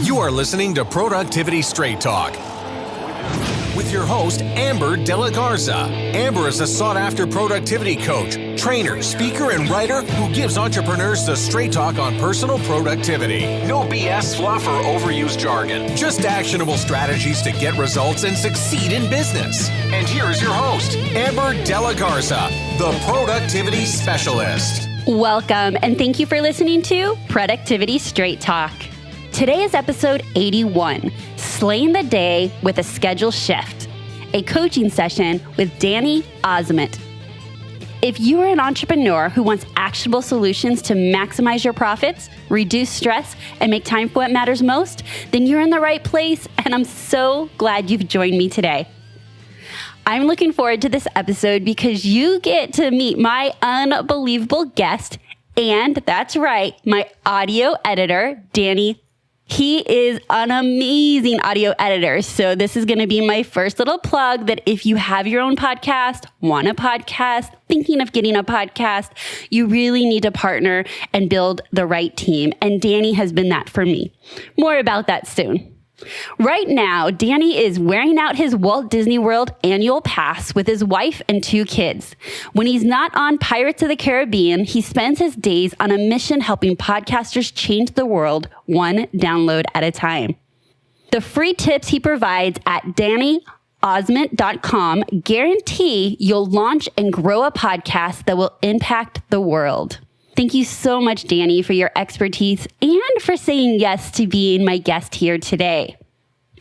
You are listening to Productivity Straight Talk with your host, Amber De La Garza. Amber is a sought-after productivity coach, trainer, speaker, and writer who gives entrepreneurs the straight talk on personal productivity. No BS fluff or overused jargon, just actionable strategies to get results and succeed in business. And here is your host, Amber De La Garza, the Productivity Specialist. Welcome, and thank you for listening to Productivity Straight Talk. Today is episode 81, Slaying the Day with a Schedule Shift, a coaching session with Danny Ozment. If you are an entrepreneur who wants actionable solutions to maximize your profits, reduce stress, and make time for what matters most, then you're in the right place, and I'm so glad you've joined me today. I'm looking forward to this episode because you get to meet my unbelievable guest, and that's right, my audio editor, Danny. He is an amazing audio editor. So this is going to be my first little plug that if you have your own podcast, want a podcast, thinking of getting a podcast, you really need to partner and build the right team. And Danny has been that for me. More about that soon. Right now, Danny is wearing out his Walt Disney World annual pass with his wife and 2 kids. When he's not on Pirates of the Caribbean, he spends his days on a mission helping podcasters change the world one download at a time. The free tips he provides at DannyOzment.com guarantee you'll launch and grow a podcast that will impact the world. Thank you so much, Danny, for your expertise and for saying yes to being my guest here today.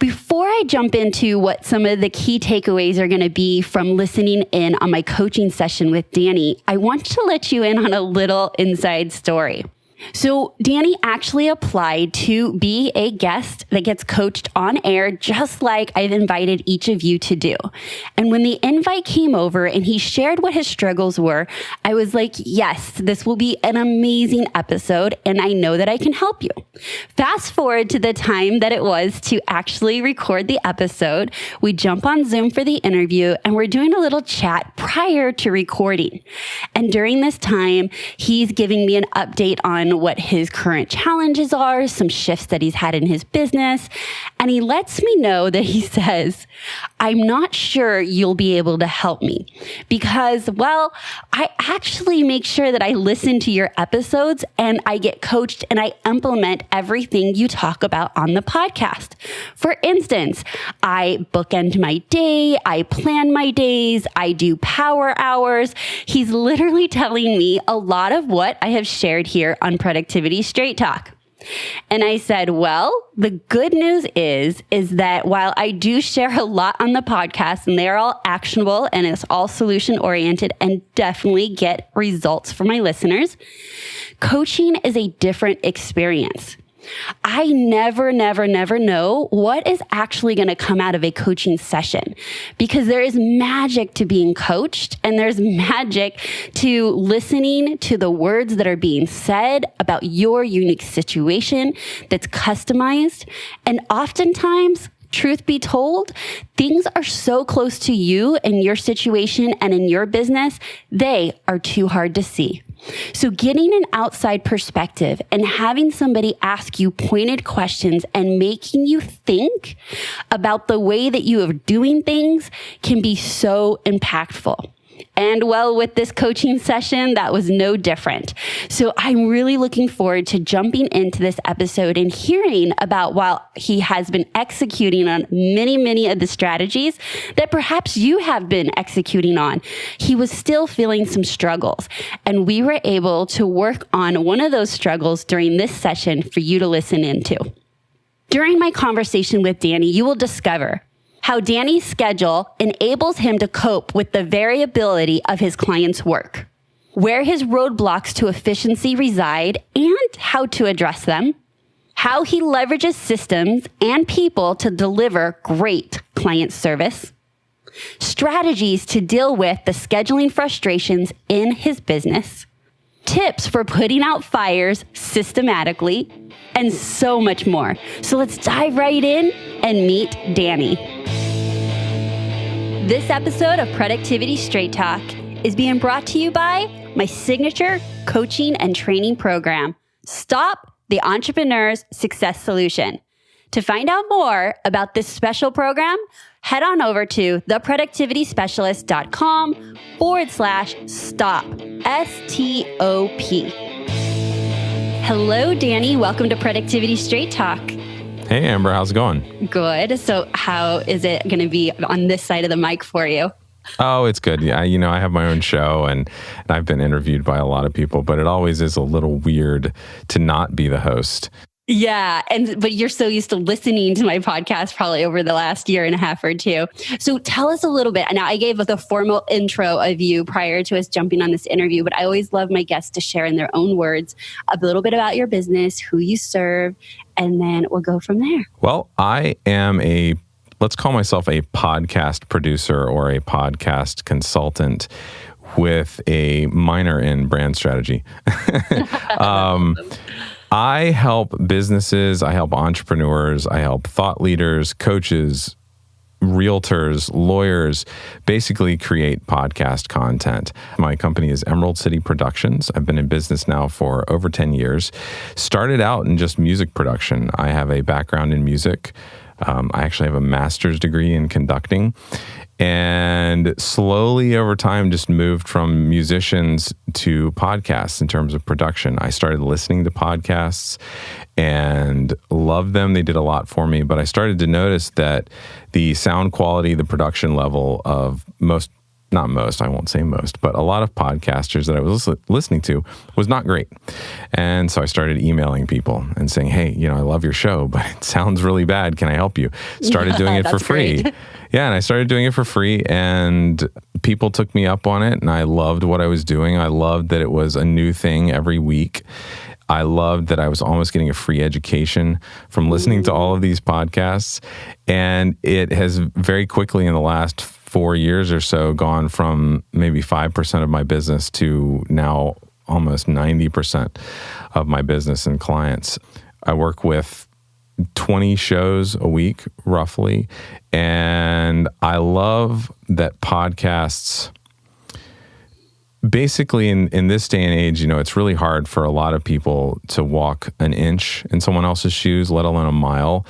Before I jump into what some of the key takeaways are going to be from listening in on my coaching session with Danny, I want to let you in on a little inside story. So Danny actually applied to be a guest that gets coached on air, just like I've invited each of you to do. And when the invite came over and he shared what his struggles were, I was like, yes, this will be an amazing episode, and I know that I can help you. Fast forward to the time that it was to actually record the episode. We jump on Zoom for the interview, and we're doing a little chat prior to recording. And during this time, he's giving me an update on what his current challenges are, some shifts that he's had in his business. And he lets me know that he says, I'm not sure you'll be able to help me because, well, I actually make sure that I listen to your episodes and I get coached and I implement everything you talk about on the podcast. For instance, I bookend my day, I plan my days, I do power hours. He's literally telling me a lot of what I have shared here on Productivity Straight Talk. And I said, well, the good news is that while I do share a lot on the podcast and they're all actionable and it's all solution oriented and definitely get results for my listeners, coaching is a different experience. I never know what is actually going to come out of a coaching session because there is magic to being coached and there's magic to listening to the words that are being said about your unique situation that's customized. And oftentimes, truth be told, things are so close to you and your situation and in your business, they are too hard to see. So getting an outside perspective and having somebody ask you pointed questions and making you think about the way that you are doing things can be so impactful. And well, with this coaching session, that was no different. So I'm really looking forward to jumping into this episode and hearing about while he has been executing on many of the strategies that perhaps you have been executing on, he was still feeling some struggles. And we were able to work on one of those struggles during this session for you to listen into. During my conversation with Danny, you will discover how Danny's schedule enables him to cope with the variability of his clients' work, where his roadblocks to efficiency reside and how to address them, how he leverages systems and people to deliver great client service, strategies to deal with the scheduling frustrations in his business, tips for putting out fires systematically, and so much more. So let's dive right in and meet Danny. This episode of Productivity Straight Talk is being brought to you by my signature coaching and training program, Stop the Entrepreneur's Success Solution. To find out more about this special program, head on over to theproductivityspecialist.com/stop, STOP. Hello, Danny. Welcome to Productivity Straight Talk. Hey, Amber. How's it going? Good. So how is it going to be on this side of the mic for you? Oh, it's good. Yeah, I have my own show and I've been interviewed by a lot of people, but it always is a little weird to not be the host. Yeah. But you're so used to listening to my podcast probably over the last year and a half or two. So tell us a little bit. Now, I gave the formal intro of you prior to us jumping on this interview, but I always love my guests to share in their own words a little bit about your business, who you serve, and then we'll go from there. Well, I am let's call myself a podcast producer or a podcast consultant with a minor in brand strategy. I help businesses, I help entrepreneurs, I help thought leaders, coaches, realtors, lawyers, basically create podcast content. My company is Emerald City Productions. I've been in business now for over 10 years. Started out in just music production. I have a background in music. I actually have a master's degree in conducting, and slowly over time just moved from musicians to podcasts in terms of production. I started listening to podcasts and loved them. They did a lot for me, but I started to notice that the sound quality, the production level of I won't say most, but a lot of podcasters that I was listening to was not great. And so I started emailing people and saying, hey, I love your show, but it sounds really bad. Can I help you? Started doing it for free. Yeah, and I started doing it for free, and people took me up on it, and I loved what I was doing. I loved that it was a new thing every week. I loved that I was almost getting a free education from listening to all of these podcasts. And it has very quickly in the last 4 years or so gone from maybe 5% of my business to now almost 90% of my business and clients. I work with 20 shows a week, roughly. And I love that podcasts, basically in this day and age, it's really hard for a lot of people to walk an inch in someone else's shoes, let alone a mile.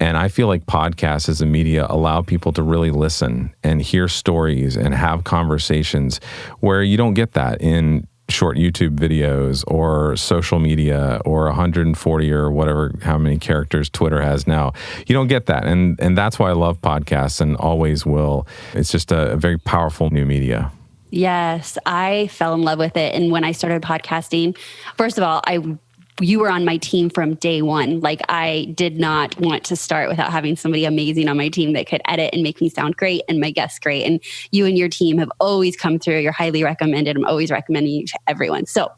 And I feel like podcasts as a media allow people to really listen and hear stories and have conversations where you don't get that in short YouTube videos or social media or 140 or whatever, how many characters Twitter has now. You don't get that. And that's why I love podcasts and always will. It's just a very powerful new media. Yes, I fell in love with it. And when I started podcasting, first of all, you were on my team from day one. Like, I did not want to start without having somebody amazing on my team that could edit and make me sound great and my guests great. And you and your team have always come through. You're highly recommended. I'm always recommending you to everyone. So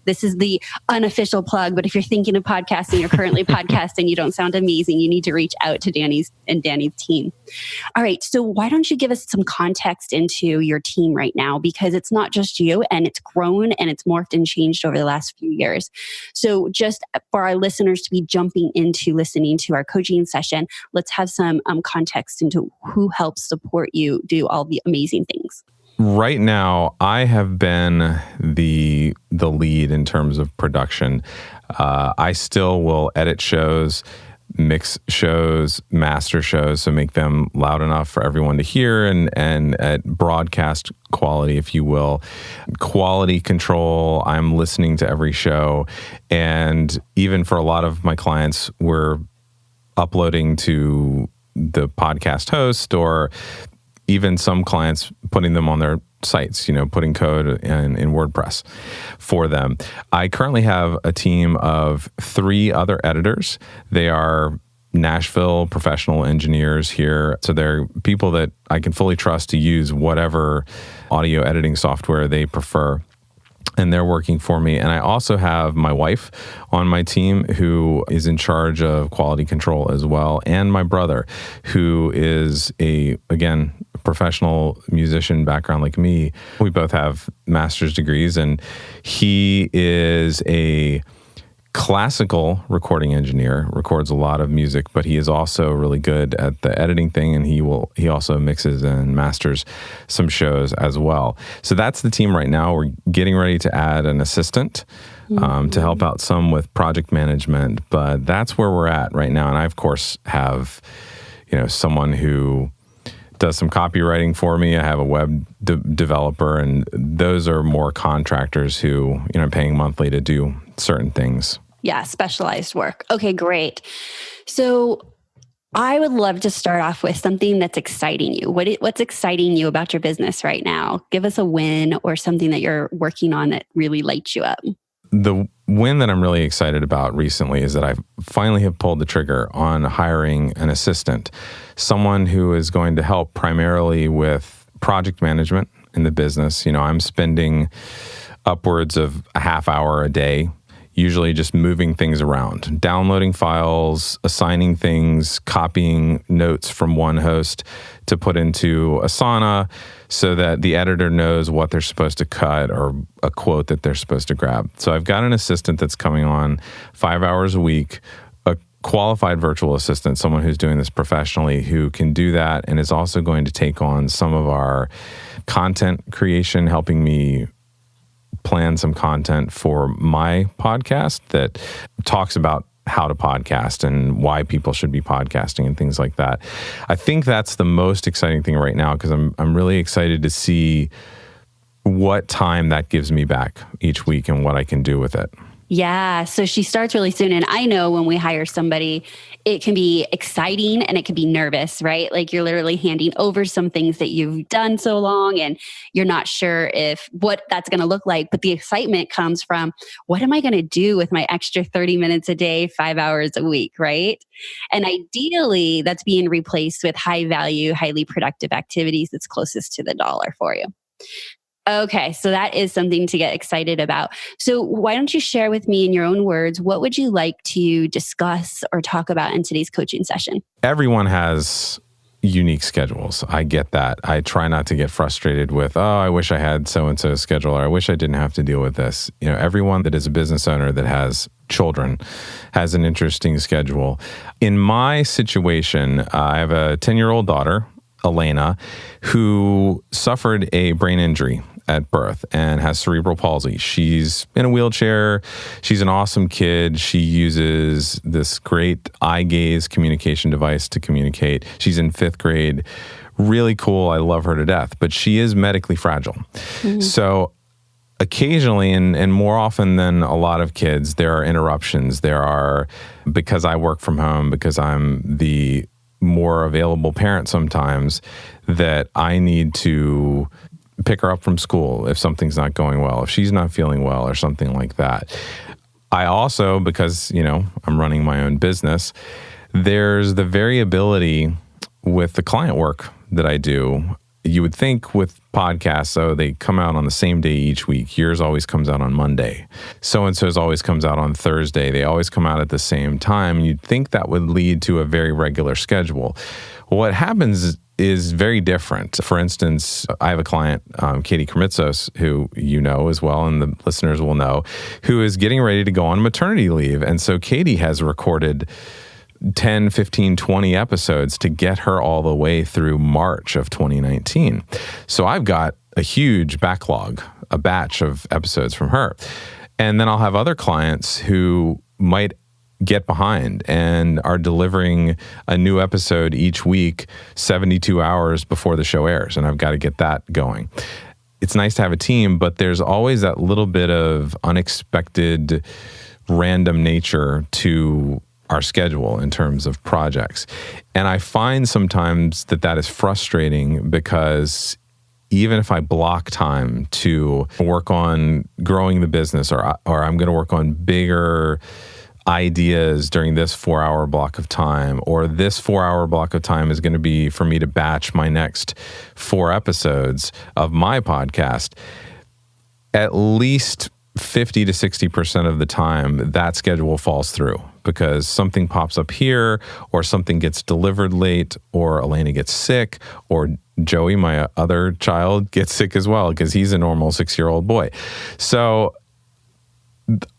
this is the unofficial plug, but if you're thinking of podcasting, you're currently podcasting, you don't sound amazing, you need to reach out to Danny's team. All right. So why don't you give us some context into your team right now? Because it's not just you, and it's grown and it's morphed and changed over the last few years. So just for our listeners to be jumping into listening to our coaching session, let's have some context into who helps support you do all the amazing things. Right now, I have been the lead in terms of production. I still will edit shows, mix shows, master shows, so make them loud enough for everyone to hear and at broadcast quality, if you will. Quality control, I'm listening to every show. And even for a lot of my clients, we're uploading to the podcast host, or even some clients putting them on their sites, putting code in WordPress for them. I currently have a team of 3 other editors. They are Nashville professional engineers here. So they're people that I can fully trust to use whatever audio editing software they prefer. And they're working for me. And I also have my wife on my team who is in charge of quality control as well. And my brother, who is again, professional musician background like me. We both have master's degrees, and he is a classical recording engineer, records a lot of music, but he is also really good at the editing thing, and he also mixes and masters some shows as well. So that's the team right now. We're getting ready to add an assistant to help out some with project management. But that's where we're at right now. And I, of course, have, someone who does some copywriting for me. I have a web developer, and those are more contractors who, I'm paying monthly to do certain things. Yeah, specialized work. Okay, great. So I would love to start off with something that's exciting you. What's exciting you about your business right now? Give us a win or something that you're working on that really lights you up. The win that I'm really excited about recently is that I finally have pulled the trigger on hiring an assistant, someone who is going to help primarily with project management in the business. I'm spending upwards of a half hour a day, usually just moving things around, downloading files, assigning things, copying notes from one host to put into Asana so that the editor knows what they're supposed to cut or a quote that they're supposed to grab. So I've got an assistant that's coming on 5 hours a week, a qualified virtual assistant, someone who's doing this professionally, who can do that and is also going to take on some of our content creation, helping me plan some content for my podcast that talks about how to podcast and why people should be podcasting and things like that. I think that's the most exciting thing right now, because I'm really excited to see what time that gives me back each week and what I can do with it. Yeah. So she starts really soon. And I know when we hire somebody, it can be exciting and it can be nervous, right? Like you're literally handing over some things that you've done so long and you're not sure what that's going to look like. But the excitement comes from, what am I going to do with my extra 30 minutes a day, 5 hours a week, right? And ideally, that's being replaced with high value, highly productive activities that's closest to the dollar for you. Okay, so that is something to get excited about. So why don't you share with me in your own words, what would you like to discuss or talk about in today's coaching session? Everyone has unique schedules. I get that. I try not to get frustrated with, I wish I had so-and-so's schedule, or I wish I didn't have to deal with this. Everyone that is a business owner that has children has an interesting schedule. In my situation, I have a 10-year-old daughter, Elena, who suffered a brain injury at birth and has cerebral palsy. She's in a wheelchair. She's an awesome kid. She uses this great eye gaze communication device to communicate. She's in 5th grade. Really cool. I love her to death, but she is medically fragile. Mm-hmm. So occasionally, and more often than a lot of kids, there are interruptions. Because I work from home, because I'm the more available parent sometimes, that I need to pick her up from school if something's not going well, if she's not feeling well or something like that. I also, because, I'm running my own business, there's the variability with the client work that I do. You would think with podcasts, they come out on the same day each week. Yours always comes out on Monday. So-and-so's always comes out on Thursday. They always come out at the same time. You'd think that would lead to a very regular schedule. What happens is very different. For instance, I have a client, Katie Kermitzos, who you know as well, and the listeners will know, who is getting ready to go on maternity leave. And so Katie has recorded 10, 15, 20 episodes to get her all the way through March of 2019. So I've got a huge backlog, a batch of episodes from her. And then I'll have other clients who might get behind and are delivering a new episode each week, 72 hours before the show airs. And I've got to get that going. It's nice to have a team, but there's always that little bit of unexpected, random nature to our schedule in terms of projects. And I find sometimes that is frustrating, because even if I block time to work on growing the business, or I'm going to work on bigger ideas during this 4-hour block of time, or this 4-hour block of time is going to be for me to batch my next 4 episodes of my podcast, at least 50 to 60% of the time that schedule falls through, because something pops up here, or something gets delivered late, or Elena gets sick, or Joey, my other child, gets sick as well, because he's a normal 6-year-old boy. So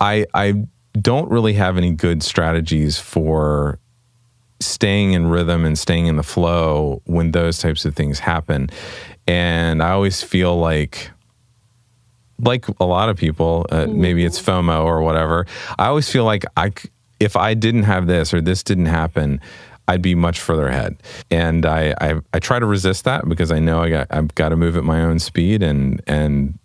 I don't really have any good strategies for staying in rhythm and staying in the flow when those types of things happen. And I always feel like like a lot of people, maybe it's FOMO or whatever. I always feel like if I didn't have this or this didn't happen, I'd be much further ahead. And I try to resist that because I know I've got to move at my own speed. And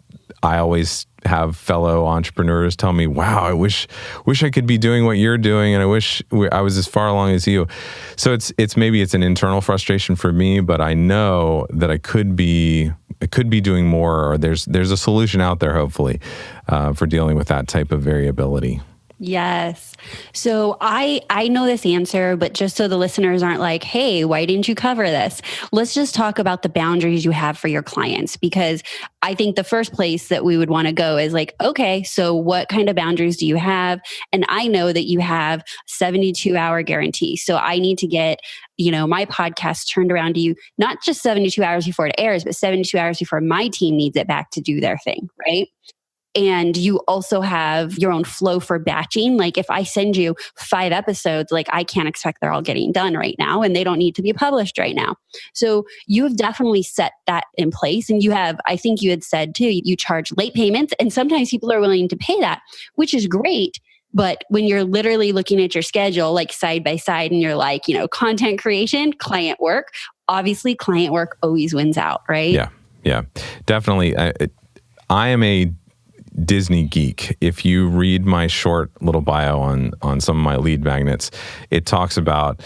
I always have fellow entrepreneurs tell me, wow, I wish I could be doing what you're doing. And I wish I was as far along as you. So it's maybe it's an internal frustration for me, but I know that I could be doing more, or there's a solution out there, hopefully, for dealing with that type of variability. Yes. So I know this answer, but just so the listeners aren't like, hey, why didn't you cover this? Let's just talk about the boundaries you have for your clients, because I think the first place that we would want to go is like, okay, so what kind of boundaries do you have? And I know that you have 72-hour guarantee. So I need to get, my podcast turned around to you, not just 72 hours before it airs, but 72 hours before my team needs it back to do their thing, right? And you also have your own flow for batching. Like if I send you 5 episodes, like I can't expect they're all getting done right now and they don't need to be published right now. So you've definitely set that in place. And you have, I think you had said too, you charge late payments and sometimes people are willing to pay that, which is great. But when you're literally looking at your schedule, like side by side, and you're like, content creation, client work, obviously client work always wins out, right? Yeah, definitely. I am a Disney geek. If you read my short little bio on some of my lead magnets, it talks about,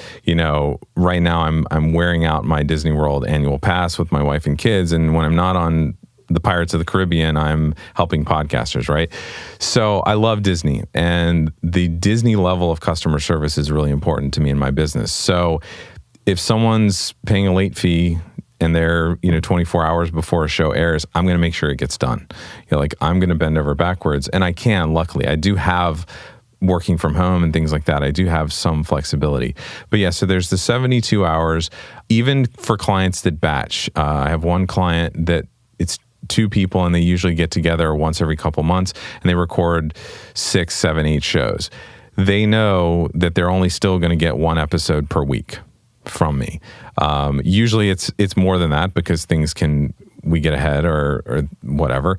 right now I'm wearing out my Disney World annual pass with my wife and kids. And when I'm not on the Pirates of the Caribbean, I'm helping podcasters, right? So I love Disney, and the Disney level of customer service is really important to me in my business. So if someone's paying a late fee and they're 24 hours before a show airs, I'm going to make sure it gets done. I'm going to bend over backwards, and I can. Luckily, I do have working from home and things like that. I do have some flexibility. But yeah, so there's the 72 hours, even for clients that batch. I have one client that it's 2 people, and they usually get together once every couple months, and they record 6, 7, 8 shows. They know that they're only still going to get 1 episode per week from me. Usually it's more than that because we get ahead or whatever.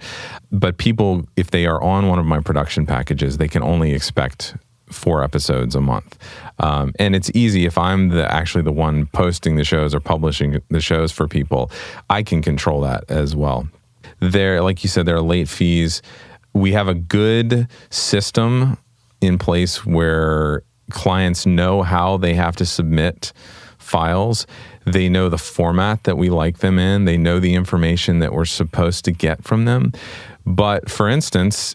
But people, if they are on one of my production packages, they can only expect 4 episodes a month. And it's easy if I'm actually the one posting the shows or publishing the shows for people, I can control that as well. Like you said, there are late fees. We have a good system in place where clients know how they have to submit files. They know the format that we like them in. They know the information that we're supposed to get from them. But for instance,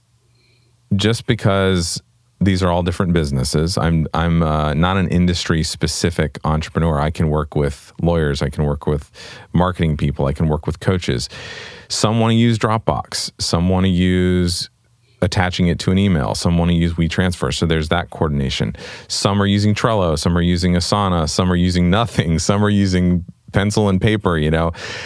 just because these are all different businesses, I'm not an industry specific entrepreneur. I can work with lawyers. I can work with marketing people. I can work with coaches. Some want to use Dropbox. Some want to use attaching it to an email. Some want to use WeTransfer. So there's that coordination. Some are using Trello. Some are using Asana. Some are using nothing. Some are using pencil and paper,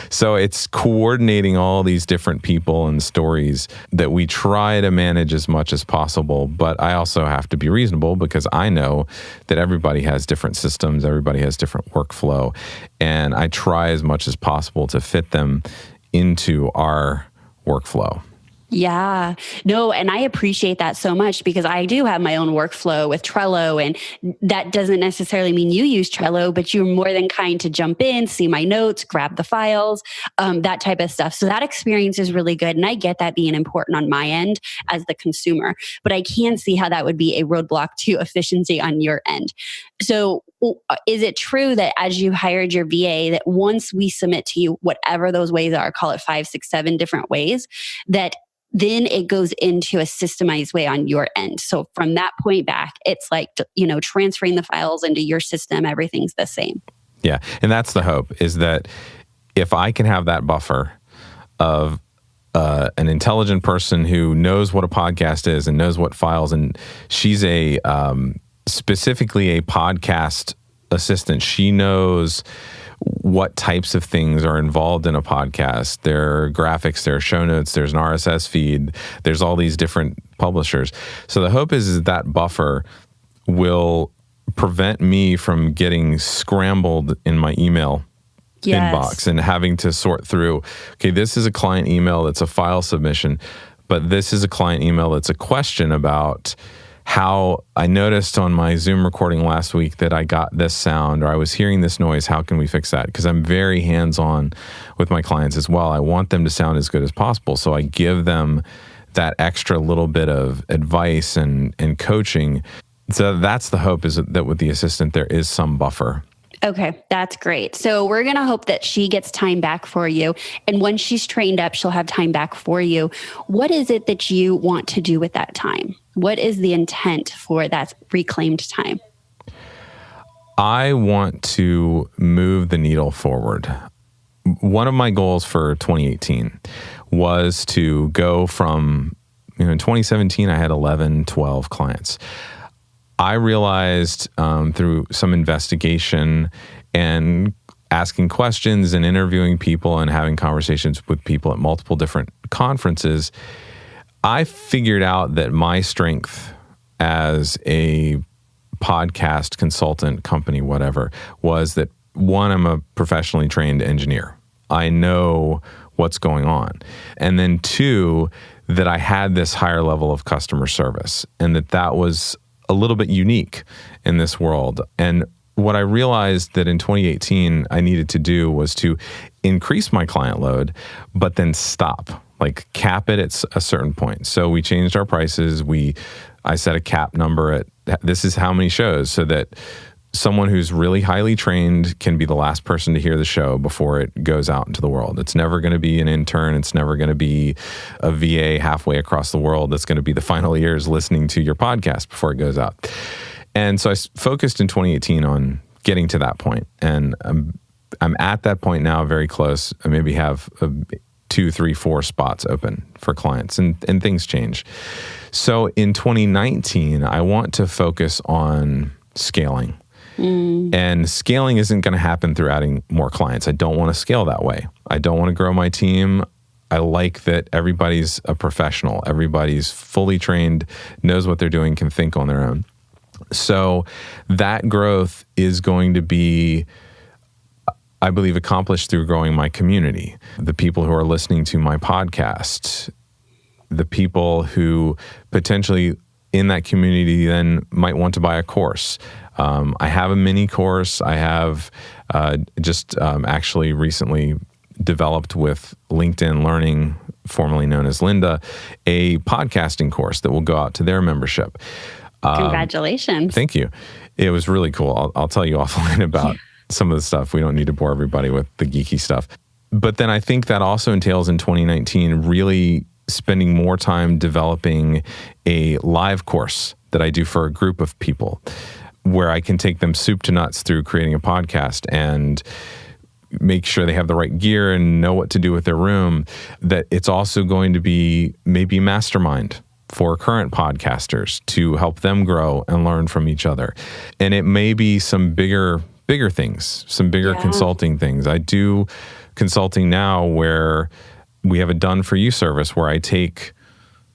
So it's coordinating all these different people and stories that we try to manage as much as possible. But I also have to be reasonable because I know that everybody has different systems. Everybody has different workflow. And I try as much as possible to fit them into our workflow. Yeah, no, and I appreciate that so much because I do have my own workflow with Trello, and that doesn't necessarily mean you use Trello, but you're more than kind to jump in, see my notes, grab the files, that type of stuff. So that experience is really good. And I get that being important on my end as the consumer, but I can see how that would be a roadblock to efficiency on your end. So is it true that as you hired your VA, that once we submit to you, whatever those ways are, call it 5, 6, 7 different ways, that then it goes into a systemized way on your end? So from that point back, it's like, transferring the files into your system, everything's the same. Yeah. And that's the hope, is that if I can have that buffer of an intelligent person who knows what a podcast is and knows what files, and she's specifically a podcast assistant. She knows what types of things are involved in a podcast. There are graphics, there are show notes, there's an RSS feed, there's all these different publishers. So the hope is that buffer will prevent me from getting scrambled in my email inbox and having to sort through, okay, this is a client email, it's a file submission, But this is a client email that's a question about how I noticed on my Zoom recording last week that I got this sound or I was hearing this noise. How can we fix that? Because I'm very hands-on with my clients as well. I want them to sound as good as possible. So I give them that extra little bit of advice and coaching. So that's the hope, is that with the assistant, there is some buffer. Okay, that's great. So we're going to hope that she gets time back for you. And once she's trained up, she'll have time back for you. What is it that you want to do with that time? What is the intent for that reclaimed time? I want to move the needle forward. One of my goals for 2018 was to go from, in 2017, I had 11, 12 clients. I realized through some investigation and asking questions and interviewing people and having conversations with people at multiple different conferences, I figured out that my strength as a podcast consultant company, whatever, was that one, I'm a professionally trained engineer. I know what's going on. And then two, that I had this higher level of customer service and that was a little bit unique in this world. And what I realized that in 2018 I needed to do was to increase my client load, but then stop, like cap it at a certain point. So we changed our prices. I set a cap number at this is how many shows, so that someone who's really highly trained can be the last person to hear the show before it goes out into the world. It's never going to be an intern. It's never going to be a VA halfway across the world that's going to be the final ears listening to your podcast before it goes out. And so I focused in 2018 on getting to that point. And I'm at that point now, very close. I maybe have 2, 3, 4 spots open for clients, and things change. So in 2019, I want to focus on scaling. And scaling isn't going to happen through adding more clients. I don't want to scale that way. I don't want to grow my team. I like that everybody's a professional. Everybody's fully trained, knows what they're doing, can think on their own. So that growth is going to be, I believe, accomplished through growing my community. The people who are listening to my podcast, the people who potentially in that community then might want to buy a course. I have a mini course. I have actually recently developed with LinkedIn Learning, formerly known as Lynda, a podcasting course that will go out to their membership. Congratulations. Thank you. It was really cool. I'll tell you offline about some of the stuff. We don't need to bore everybody with the geeky stuff. But then I think that also entails in 2019 really spending more time developing a live course that I do for a group of people, where I can take them soup to nuts through creating a podcast and make sure they have the right gear and know what to do with their room. That it's also going to be maybe mastermind for current podcasters to help them grow and learn from each other. And it may be some bigger things, some bigger consulting things. I do consulting now where we have a done for you service where I take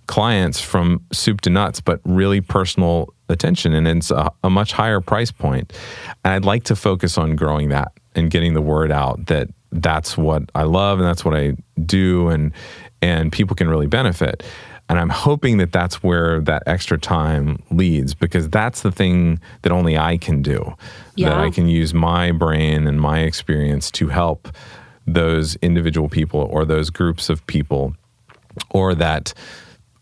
clients from soup to nuts, but really personal attention. And it's a much higher price point. And I'd like to focus on growing that and getting the word out that that's what I love and that's what I do, and people can really benefit. And I'm hoping that that's where that extra time leads, because that's the thing that only I can do. Yeah. That I can use my brain and my experience to help those individual people or those groups of people or that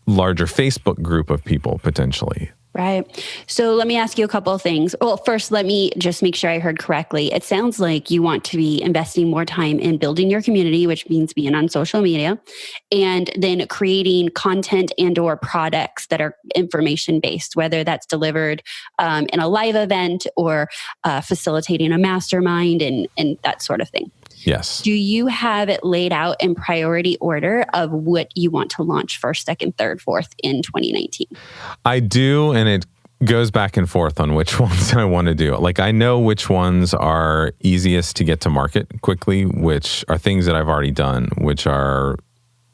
larger Facebook group of people potentially. Right. So let me ask you a couple of things. Well, first, let me just make sure I heard correctly. It sounds like you want to be investing more time in building your community, which means being on social media, and then creating content and or products that are information-based, whether that's delivered in a live event or facilitating a mastermind and that sort of thing. Yes. Do you have it laid out in priority order of what you want to launch first, second, third, fourth in 2019? I do, and it goes back and forth on which ones I want to do. Like, I know which ones are easiest to get to market quickly, which are things that I've already done, which are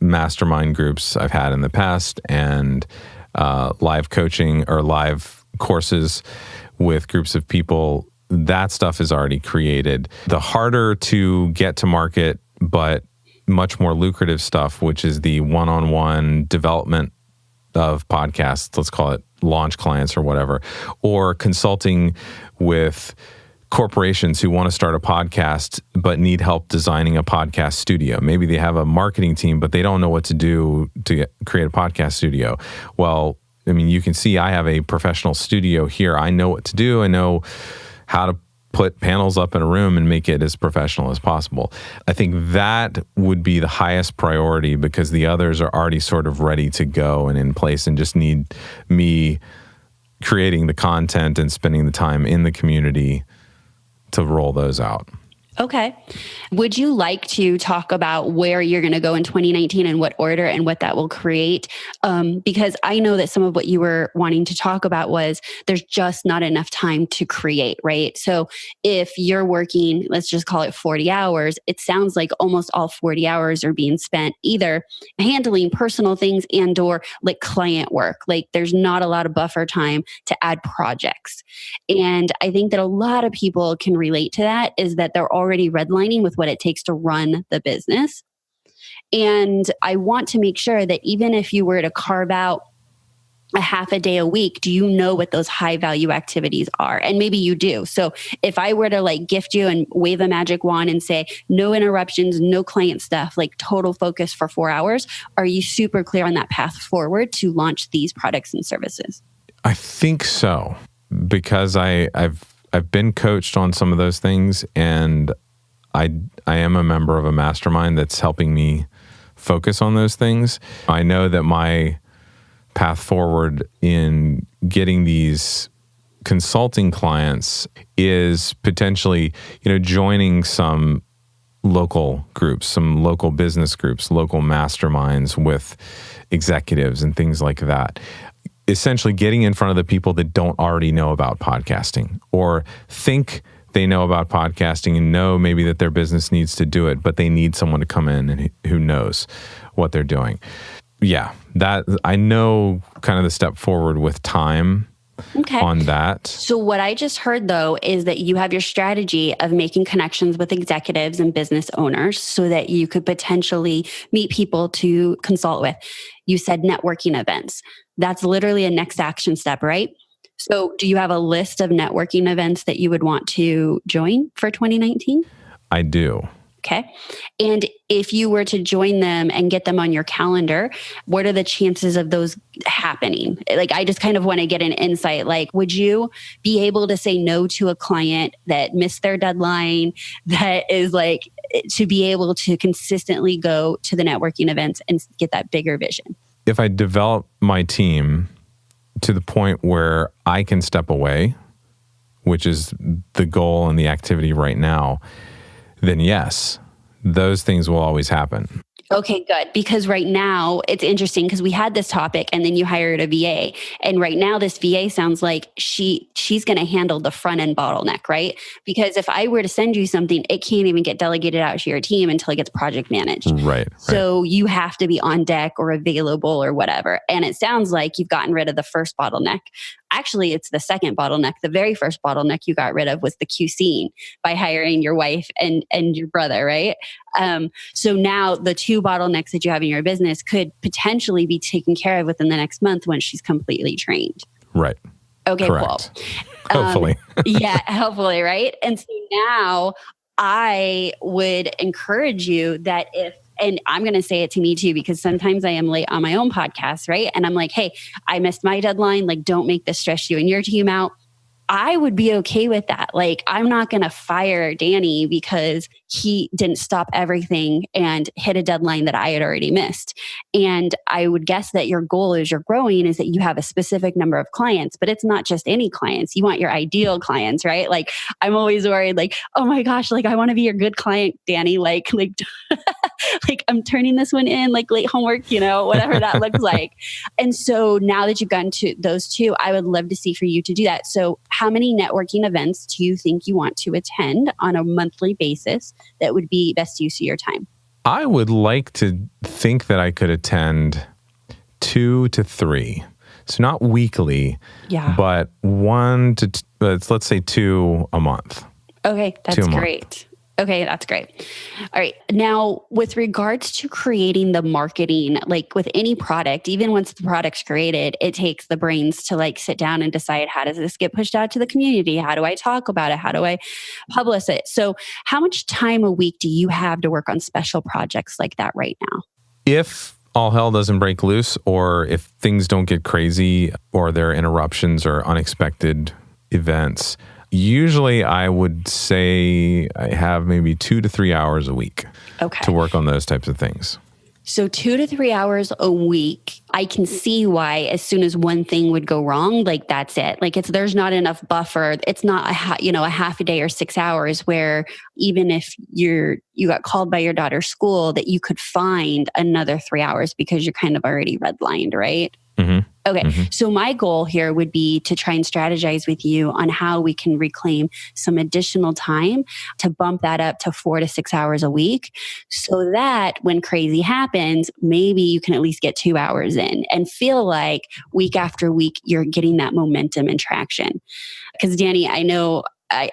mastermind groups I've had in the past and live coaching or live courses with groups of people. That stuff is already created. The harder to get to market, but much more lucrative stuff, which is the one-on-one development of podcasts, let's call it launch clients or whatever, or consulting with corporations who want to start a podcast but need help designing a podcast studio. Maybe they have a marketing team, but they don't know what to do to create a podcast studio. Well, I mean, you can see I have a professional studio here. I know what to do. I know how to put panels up in a room and make it as professional as possible. I think that would be the highest priority because the others are already sort of ready to go and in place and just need me creating the content and spending the time in the community to roll those out. Okay. Would you like to talk about where you're going to go in 2019 and what order and what that will create? Because I know that some of what you were wanting to talk about was there's just not enough time to create, right? So if you're working, let's just call it 40 hours, it sounds like almost all 40 hours are being spent either handling personal things and or like client work. Like there's not a lot of buffer time to add projects. And I think that a lot of people can relate to that is that they're already redlining with what it takes to run the business. And I want to make sure that even if you were to carve out a half a day a week, do you know what those high value activities are? And maybe you do. So if I were to like gift you and wave a magic wand and say, no interruptions, no client stuff, like total focus for 4 hours, are you super clear on that path forward to launch these products and services? I think so, because I've been coached on some of those things, and I am a member of a mastermind that's helping me focus on those things. I know that my path forward in getting these consulting clients is potentially, joining some local groups, some local business groups, local masterminds with executives and things like that. Essentially getting in front of the people that don't already know about podcasting or think they know about podcasting and know maybe that their business needs to do it, but they need someone to come in and who knows what they're doing. Yeah, that I know kind of the step forward with time on that. So what I just heard though is that you have your strategy of making connections with executives and business owners so that you could potentially meet people to consult with. You said networking events. That's literally a next action step, right? So do you have a list of networking events that you would want to join for 2019? I do. Okay. And if you were to join them and get them on your calendar, what are the chances of those happening? Like, I just kind of want to get an insight. Like, would you be able to say no to a client that missed their deadline, that is like to be able to consistently go to the networking events and get that bigger vision? If I develop my team to the point where I can step away, which is the goal and the activity right now, then yes, those things will always happen. Okay, good. Because right now it's interesting because we had this topic and then you hired a VA. And right now this VA sounds like she's going to handle the front end bottleneck, right? Because if I were to send you something, it can't even get delegated out to your team until it gets project managed. Right. So you have to be on deck or available or whatever. And it sounds like you've gotten rid of the first bottleneck. Actually, it's the second bottleneck. The very first bottleneck you got rid of was the QCing by hiring your wife and your brother, right? So now the two bottlenecks that you have in your business could potentially be taken care of within the next month when she's completely trained. Right. Okay, correct. Cool. Hopefully. Yeah, hopefully, right? And so now I would encourage you that and I'm going to say it to me too, because sometimes I am late on my own podcast, right? And I'm like, hey, I missed my deadline. Like, don't make this stress you and your team out. I would be okay with that. Like, I'm not going to fire Danny because he didn't stop everything and hit a deadline that I had already missed. And I would guess that your goal as you're growing is that you have a specific number of clients, but it's not just any clients. You want your ideal clients, right? Like, I'm always worried, like, oh my gosh, like I want to be your good client, Danny. Like, like I'm turning this one in, like late homework, whatever that looks like. And so now that you've gotten to those two, I would love to see for you to do that. So how many networking events do you think you want to attend on a monthly basis that would be best use of your time? I would like to think that I could attend 2 to 3. So not weekly, but 1 to let's say 2 a month. Okay, that's great. Okay, that's great. All right. Now, with regards to creating the marketing, like with any product, even once the product's created, it takes the brains to like sit down and decide, how does this get pushed out to the community? How do I talk about it? How do I publish it? So how much time a week do you have to work on special projects like that right now? If all hell doesn't break loose, or if things don't get crazy, or there are interruptions or unexpected events, usually I would say I have maybe 2 to 3 hours a week to work on those types of things. So 2 to 3 hours a week, I can see why as soon as one thing would go wrong, like that's it. Like there's not enough buffer. It's not a half a day or 6 hours where even if you got called by your daughter's school, that you could find another 3 hours because you're kind of already redlined, right? Mm-hmm. Okay. Mm-hmm. So my goal here would be to try and strategize with you on how we can reclaim some additional time to bump that up to 4 to 6 hours a week, so that when crazy happens, maybe you can at least get 2 hours in and feel like week after week, you're getting that momentum and traction. Because Danny, I know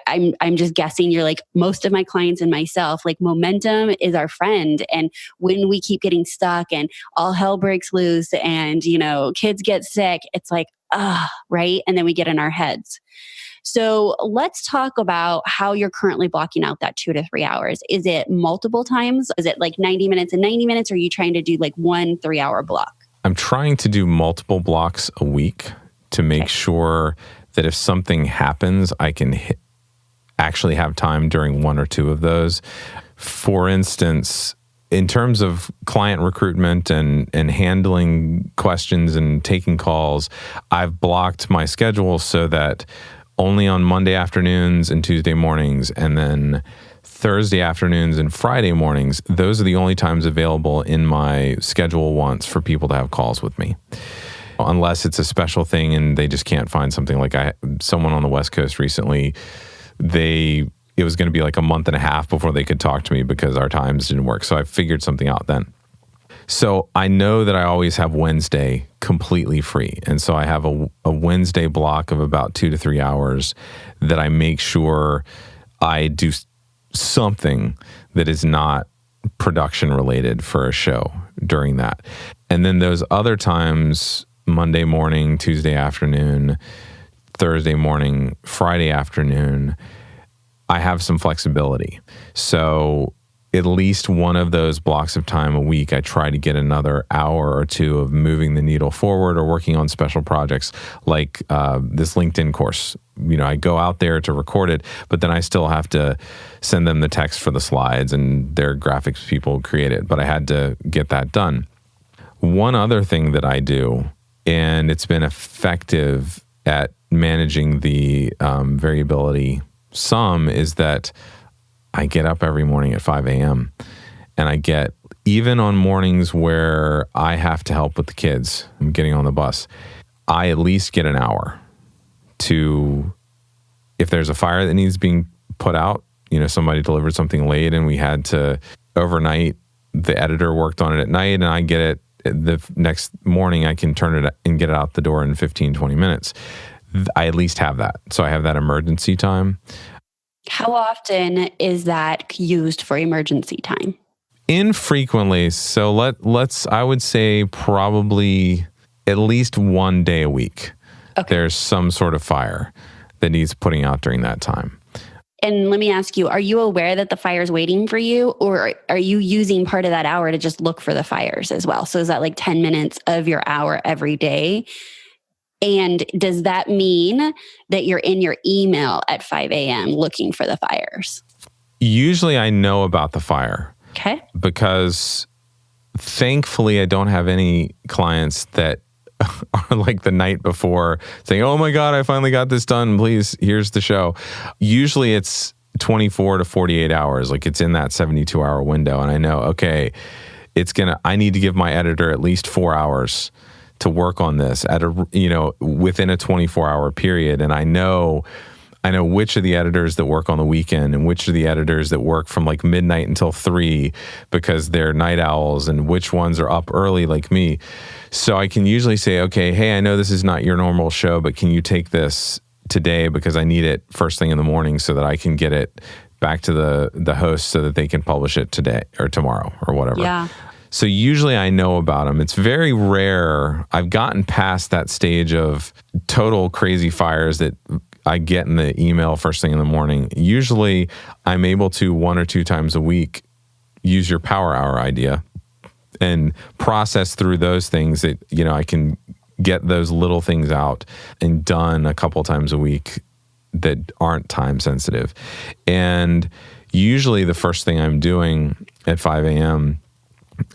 I'm just guessing you're like most of my clients and myself, like momentum is our friend. And when we keep getting stuck and all hell breaks loose and, kids get sick, it's like, right? And then we get in our heads. So let's talk about how you're currently blocking out that 2 to 3 hours. Is it multiple times? Is it like 90 minutes and 90 minutes? Or are you trying to do like 1 3-hour block? I'm trying to do multiple blocks a week to make sure that if something happens, I can actually have time during 1 or 2 of those. For instance, in terms of client recruitment and handling questions and taking calls, I've blocked my schedule so that only on Monday afternoons and Tuesday mornings, and then Thursday afternoons and Friday mornings, those are the only times available in my schedule once for people to have calls with me. Unless it's a special thing and they just can't find something. Like someone on the West Coast recently, it was going to be like a month and a half before they could talk to me because our times didn't work. So I figured something out then. So I know that I always have Wednesday completely free. And so I have a Wednesday block of about 2 to 3 hours that I make sure I do something that is not production related for a show during that. And then those other times, Monday morning, Tuesday afternoon, Thursday morning, Friday afternoon, I have some flexibility. So at least one of those blocks of time a week, I try to get another hour or 2 of moving the needle forward or working on special projects like this LinkedIn course. I go out there to record it, but then I still have to send them the text for the slides and their graphics people create it. But I had to get that done. One other thing that I do, and it's been effective at managing the variability some, is that I get up every morning at 5 a.m. and I get, even on mornings where I have to help with the kids, I'm getting on the bus, I at least get an hour to, if there's a fire that needs being put out, somebody delivered something late and we had to overnight, the editor worked on it at night and I get it the next morning, I can turn it and get it out the door in 15, 20 minutes. I at least have that. So I have that emergency time. How often is that used for emergency time? Infrequently. So let's I would say probably at least 1 day a week. Okay. There's some sort of fire that needs putting out during that time. And let me ask you, are you aware that the fire is waiting for you, or are you using part of that hour to just look for the fires as well? So is that like 10 minutes of your hour every day? And does that mean that you're in your email at 5 a.m. looking for the fires? Usually I know about the fire. Okay. Because thankfully I don't have any clients that are like the night before saying, oh my God, I finally got this done. Please, here's the show. Usually it's 24 to 48 hours. Like it's in that 72-hour window. And I know, okay, I need to give my editor at least 4 hours to work on this within a 24-hour period. And I know which of the editors that work on the weekend and which of the editors that work from like midnight until 3 because they're night owls, and which ones are up early like me. So I can usually say, okay, hey, I know this is not your normal show, but can you take this today because I need it first thing in the morning so that I can get it back to the host so that they can publish it today or tomorrow or whatever. Yeah. So usually I know about them. It's very rare. I've gotten past that stage of total crazy fires that I get in the email first thing in the morning. Usually I'm able to 1 or 2 times a week use your power hour idea and process through those things that, I can get those little things out and done a couple times a week that aren't time sensitive. And usually the first thing I'm doing at 5 a.m.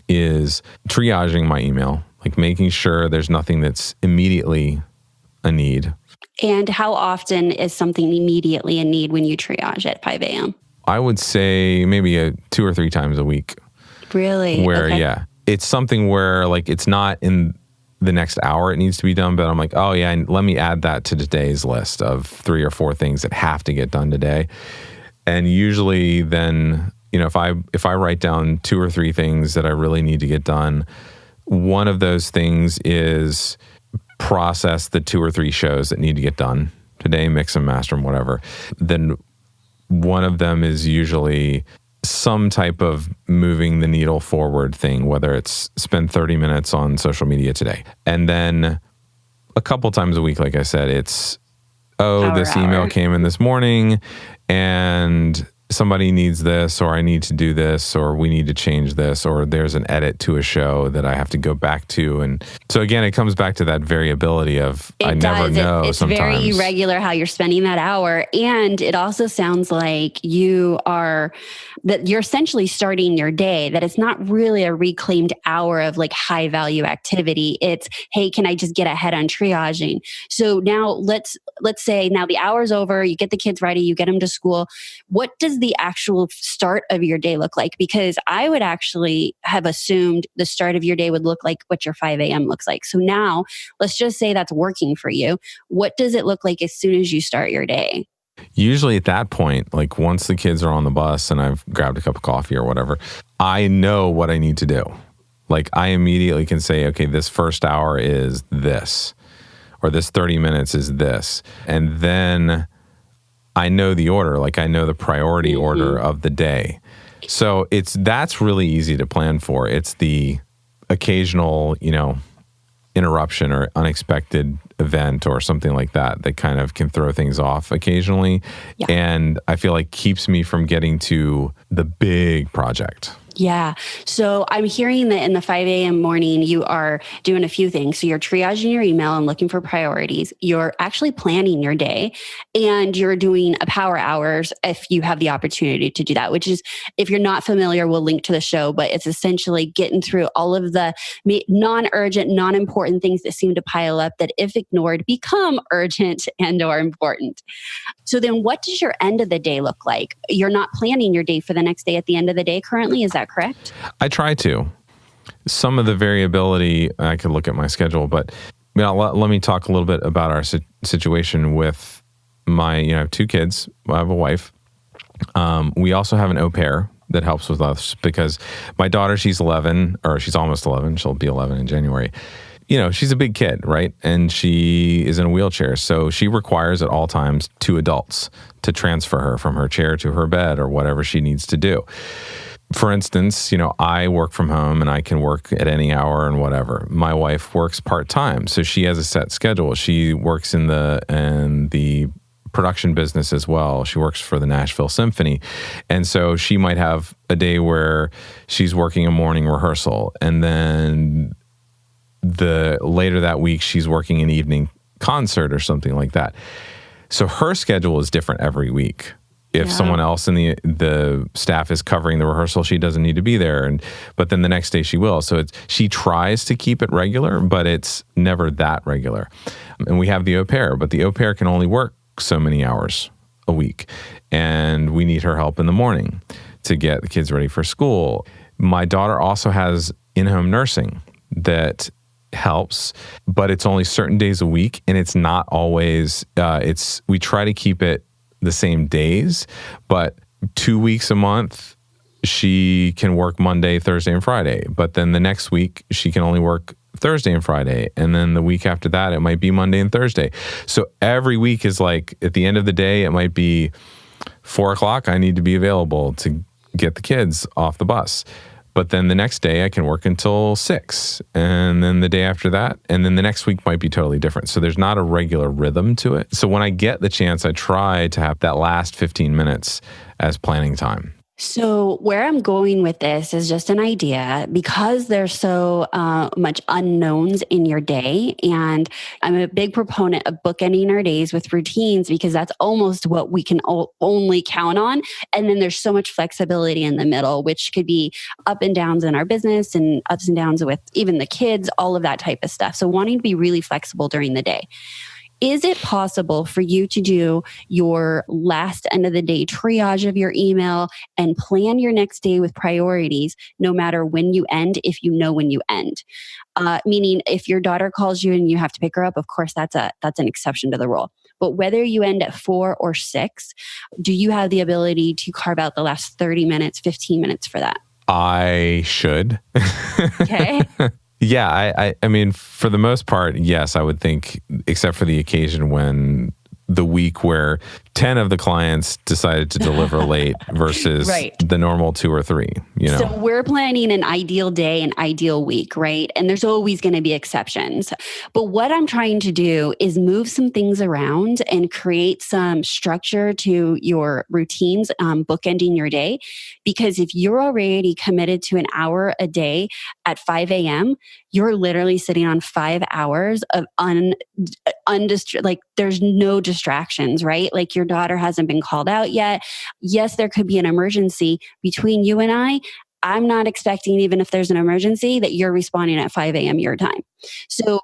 is triaging my email, like making sure there's nothing that's immediately a need. And how often is something immediately a need when you triage at 5 a.m.? I would say maybe 2 or 3 times a week. Really? Where, okay. yeah, it's something where like it's not in the next hour it needs to be done, but I'm like, oh yeah, let me add that to today's list of 3 or 4 things that have to get done today. And usually then, if I write down 2 or 3 things that I really need to get done, one of those things is process the 2 or 3 shows that need to get done today, mix and master them, whatever. Then one of them is usually some type of moving the needle forward thing, whether it's spend 30 minutes on social media today. And then a couple times a week, like I said, it's, this email came in this morning and somebody needs this, or I need to do this, or we need to change this, or there's an edit to a show that I have to go back to. And so again, it comes back to that variability of never know it's sometimes. Very irregular how you're spending that hour. And it also sounds like that you're essentially starting your day, that it's not really a reclaimed hour of like high value activity. It's, hey, can I just get ahead on triaging? So now let's say now the hour's over, you get the kids ready, you get them to school. What does the actual start of your day look like? Because I would actually have assumed the start of your day would look like what your 5 a.m. looks like. So now let's just say that's working for you. What does it look like as soon as you start your day? Usually at that point, like once the kids are on the bus and I've grabbed a cup of coffee or whatever, I know what I need to do. Like I immediately can say, okay, this first hour is this, or this 30 minutes is this. And then I know the order, like I know the priority order of the day. So that's really easy to plan for. It's the occasional, interruption or unexpected event or something like that kind of can throw things off occasionally. Yeah. And I feel like keeps me from getting to the big project. Yeah. So I'm hearing that in the 5 a.m. morning, you are doing a few things. So you're triaging your email and looking for priorities. You're actually planning your day, and you're doing a power hours if you have the opportunity to do that, which is, if you're not familiar, we'll link to the show, but it's essentially getting through all of the non-urgent, non-important things that seem to pile up that if ignored become urgent and or important. So then what does your end of the day look like? You're not planning your day for the next day at the end of the day currently, is that correct? I try to. Some of the variability, I could look at my schedule, but let me talk a little bit about our situation with my 2 kids. I have a wife. We also have an au pair that helps with us because my daughter, she's 11, or she's almost 11. She'll be 11 in January. She's a big kid, right? And she is in a wheelchair. So she requires at all times 2 adults to transfer her from her chair to her bed or whatever she needs to do. For instance, I work from home and I can work at any hour and whatever. My wife works part-time, so she has a set schedule. She works in the production business as well. She works for the Nashville Symphony. And so she might have a day where she's working a morning rehearsal, and then later that week she's working an evening concert or something like that. So her schedule is different every week. If someone else in the staff is covering the rehearsal, she doesn't need to be there. But then the next day she will. So she tries to keep it regular, but it's never that regular. And we have the au pair, but the au pair can only work so many hours a week. And we need her help in the morning to get the kids ready for school. My daughter also has in-home nursing that helps, but it's only certain days a week. And it's not always, we try to keep it the same days, but 2 weeks a month, she can work Monday, Thursday, and Friday. But then the next week, she can only work Thursday and Friday. And then the week after that, it might be Monday and Thursday. So every week is like, at the end of the day, it might be 4:00, I need to be available to get the kids off the bus. But then the next day I can work until 6, and then the day after that, and then the next week might be totally different. So there's not a regular rhythm to it. So when I get the chance, I try to have that last 15 minutes as planning time. So where I'm going with this is just an idea, because there's so much unknowns in your day. And I'm a big proponent of bookending our days with routines, because that's almost what we can only count on. And then there's so much flexibility in the middle, which could be up and downs in our business and ups and downs with even the kids, all of that type of stuff. So wanting to be really flexible during the day. Is it possible for you to do your last end of the day triage of your email and plan your next day with priorities, no matter when you end, if you know when you end? Meaning, if your daughter calls you and you have to pick her up, of course, that's an exception to the rule. But whether you end at 4 or 6, do you have the ability to carve out the last 30 minutes, 15 minutes for that? I should. Okay. Yeah, I mean, for the most part, yes, I would think, except for the occasion when the week where 10 of the clients decided to deliver late versus Right. the normal 2 or 3, you know. So we're planning an ideal day, an ideal week, right? And there's always going to be exceptions. But what I'm trying to do is move some things around and create some structure to your routines, bookending your day. Because if you're already committed to an hour a day at 5 a.m., you're literally sitting on 5 hours of like there's no distractions, right? Like your daughter hasn't been called out yet. Yes, there could be an emergency. Between you and I'm not expecting, even if there's an emergency, that you're responding at 5 a.m. your time. So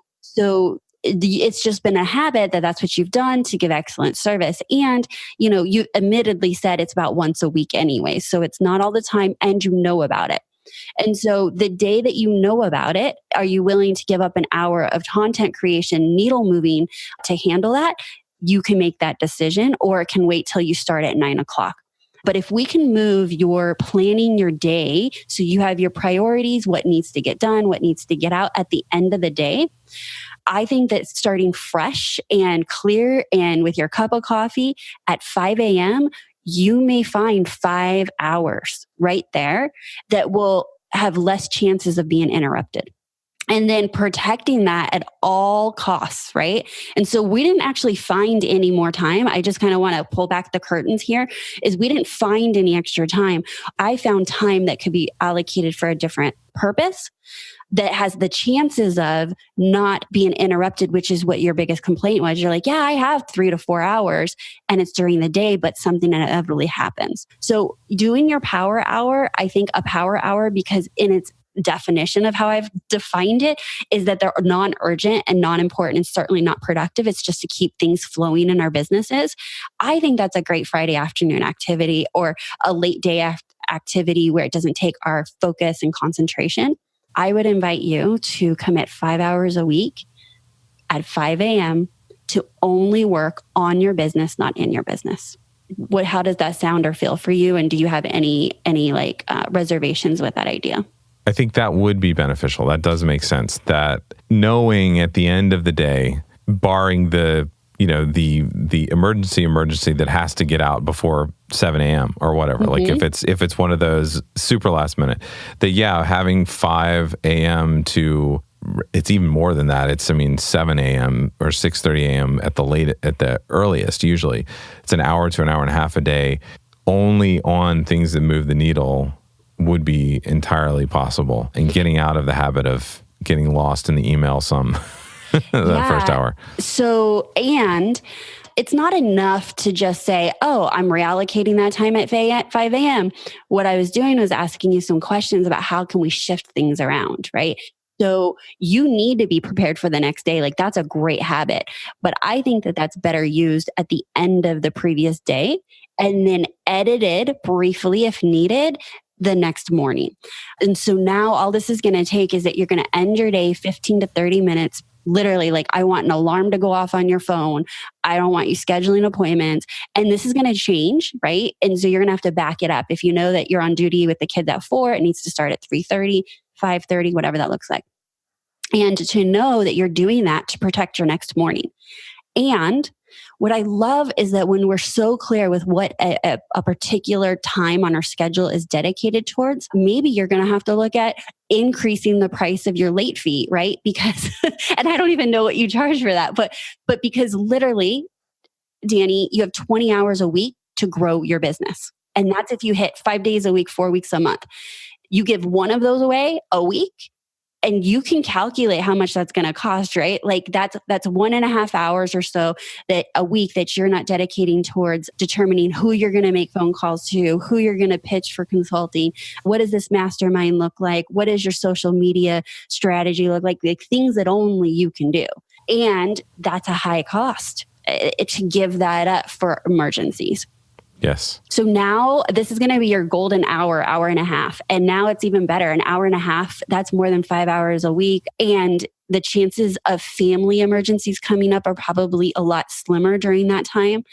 it's just been a habit that's what you've done to give excellent service. And, you admittedly said it's about once a week anyway. So it's not all the time, and you know about it. And so the day that you know about it, are you willing to give up an hour of content creation, needle moving to handle that? You can make that decision, or it can wait till you start at 9 o'clock. But if we can move your planning your day so you have your priorities, what needs to get done, what needs to get out at the end of the day, I think that starting fresh and clear and with your cup of coffee at 5 a.m., you may find 5 hours right there that will have less chances of being interrupted. And then protecting that at all costs, right? And so we didn't actually find any more time. I just kind of want to pull back the curtains here, is we didn't find any extra time. I found time that could be allocated for a different purpose that has the chances of not being interrupted, which is what your biggest complaint was. You're like, yeah, I have 3 to 4 hours and it's during the day, but something inevitably happens. So doing your power hour, I think a power hour, because in its definition of how I've defined it, is that they're non-urgent and non-important and certainly not productive. It's just to keep things flowing in our businesses. I think that's a great Friday afternoon activity, or a late day activity where it doesn't take our focus and concentration. I would invite you to commit 5 hours a week at 5 a.m. to only work on your business, not in your business. How does that sound or feel for you? And do you have any reservations with that idea? I think that would be beneficial. That does make sense. That knowing at the end of the day, barring the emergency that has to get out before 7 a.m. or whatever. Mm-hmm. Like if it's one of those super last minute, that having 5 a.m. to, it's even more than that. It's 7 a.m. or 6:30 a.m. at the earliest. Usually, it's an hour to an hour and a half a day, only on things that move the needle, would be entirely possible. And getting out of the habit of getting lost in the email first hour. So, and it's not enough to just say, oh, I'm reallocating that time at 5 a.m. What I was doing was asking you some questions about how can we shift things around, right? So you need to be prepared for the next day. Like, that's a great habit. But I think that that's better used at the end of the previous day and then edited briefly if needed the next morning. And so now all this is going to take is that you're going to end your day 15 to 30 minutes. Literally, like, I want an alarm to go off on your phone. I don't want you scheduling appointments. And this is going to change, right? And so you're going to have to back it up. If you know that you're on duty with the kids at 4, it needs to start at 3:30, 5:30, whatever that looks like. And to know that you're doing that to protect your next morning. And what I love is that when we're so clear with what a particular time on our schedule is dedicated towards, maybe you're going to have to look at increasing the price of your late fee, right? Because, and I don't even know what you charge for that, but because literally, Danny, you have 20 hours a week to grow your business. And that's if you hit 5 days a week, 4 weeks a month. You give one of those away a week, and you can calculate how much that's going to cost, right? Like that's 1.5 hours or so that a week that you're not dedicating towards determining who you're going to make phone calls to, who you're going to pitch for consulting. What does this mastermind look like? What does your social media strategy look like? Like things that only you can do. And that's a high cost to give that up for emergencies. Yes. So now this is going to be your golden hour and a half. And now it's even better. An hour and a half, that's more than 5 hours a week. And the chances of family emergencies coming up are probably a lot slimmer during that time.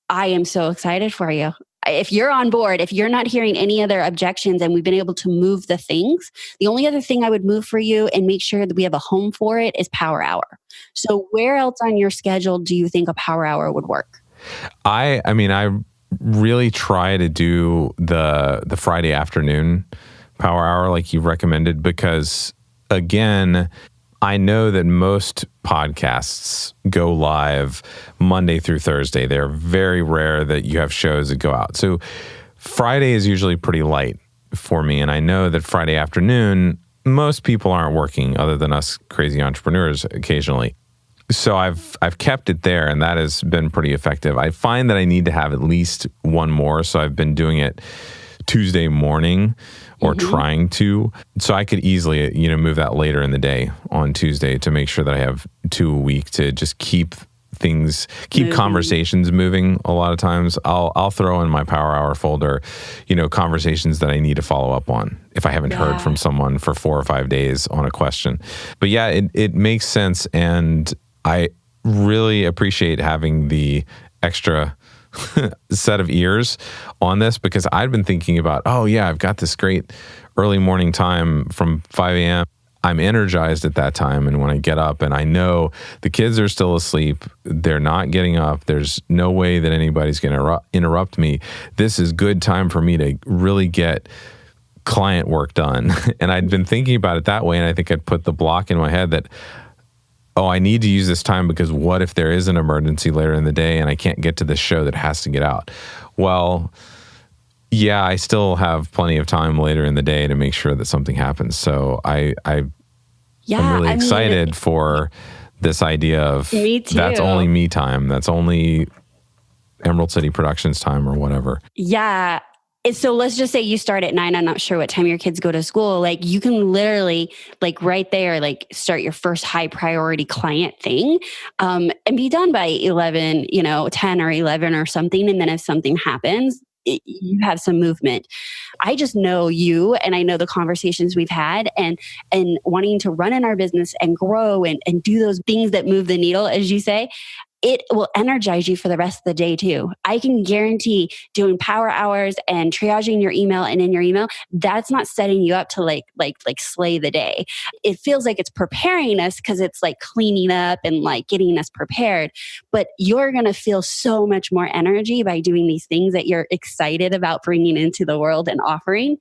I am so excited for you. If you're on board, if you're not hearing any other objections and we've been able to move the things, the only other thing I would move for you and make sure that we have a home for it is Power Hour. So where else on your schedule do you think a Power Hour would work? I really try to do the Friday afternoon Power Hour like you recommended, because again, I know that most podcasts go live Monday through Thursday. They're very rare that you have shows that go out. So Friday is usually pretty light for me. And I know that Friday afternoon, most people aren't working other than us crazy entrepreneurs occasionally. So I've kept it there, and that has been pretty effective. I find that I need to have at least one more, so I've been doing it Tuesday morning or trying to. So I could easily, move that later in the day on Tuesday to make sure that I have 2 a week to just keep conversations moving. A lot of times I'll throw in my Power Hour folder, conversations that I need to follow up on if I haven't heard from someone for 4 or 5 days on a question. But yeah, it makes sense. And I really appreciate having the extra set of ears on this, because I've been thinking about, I've got this great early morning time from 5 a.m. I'm energized at that time. And when I get up and I know the kids are still asleep, they're not getting up, there's no way that anybody's going to interrupt me. This is good time for me to really get client work done. And I'd been thinking about it that way. And I think I'd put the block in my head that, I need to use this time because what if there is an emergency later in the day and I can't get to this show that has to get out? Well, yeah, I still have plenty of time later in the day to make sure that something happens. So I'm really excited for this idea of me too. That's only me time. That's only Emerald City Productions time or whatever. Yeah. So let's just say you start at 9. I'm not sure what time your kids go to school. Like you can literally right there, start your first high priority client thing and be done by 11, 10 or 11 or something. And then if something happens, you have some movement. I just know you, and I know the conversations we've had, and wanting to run in our business and grow and do those things that move the needle, as you say. It will energize you for the rest of the day too. I can guarantee doing Power Hours and triaging your email and in your email, that's not setting you up to like slay the day. It feels like it's preparing us because it's like cleaning up and getting us prepared. But you're going to feel so much more energy by doing these things that you're excited about bringing into the world and offering.